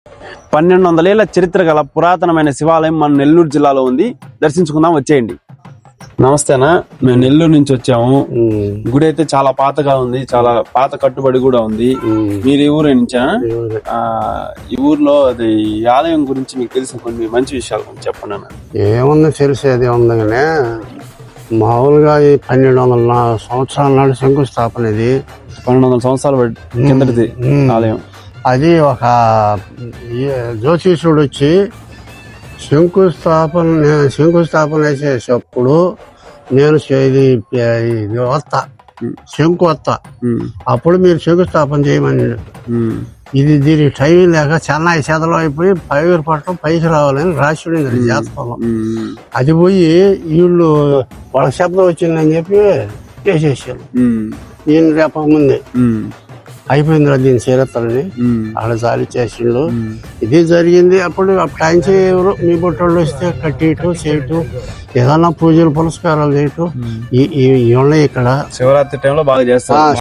1200 ఏళ్ల చరిత్ర గల పురాతనమైన శివాలయం మన నెల్లూరు జిల్లాలో ఉంది. దర్శించుకుందాం, వచ్చేయండి. నమస్తేనా, మేము నెల్లూరు నుంచి వచ్చాము. గుడి అయితే చాలా పాతగా ఉంది, చాలా పాత కట్టుబడి కూడా ఉంది. మీరు ఈ ఊరు నుంచా? ఈ ఊర్లో అది ఈ ఆలయం గురించి మీకు తెలిసిన కొన్ని మంచి విషయాలు కొంచెం చెప్పండి అన్న. ఏముంది తెలిసేది ఉంది కానీ మామూలుగా ఈ 1200 సంవత్సరాల నాడు శంకుస్థాపన. ఇది 1200 సంవత్సరాల కిందటిది ఆలయం. అది ఒక జ్యోతిషుడు వచ్చి శంకుస్థాపన చేసేటప్పుడు నేను ఇది వస్తా, శంకు వస్తా, అప్పుడు మీరు శంకుస్థాపన చేయమని. దీనికి టైం లేక చెన్నై చేతలో అయిపోయి పైరు పట్టడం పైకి రావాలని రాసి ఉండింది జాతకంలో. అది పోయి వీళ్ళు వాళ్ళ శబ్దం వచ్చిందని చెప్పి చేసేసారు. ఈయన రేపక ముందే అయిపోయింది దీని చరిత్రని అక్కడ జాలి చేసిండు. ఇది జరిగింది. అప్పుడు ఆయన ఎవరు మీ బుట్టోళ్ళు వస్తే కట్టేయటం చేయటం, ఏదన్నా పూజలు పురస్కారాలు చేయటం ఇవి ఉన్నాయి. ఇక్కడ శివరాత్రి టైంలో బాగా చేస్తారు.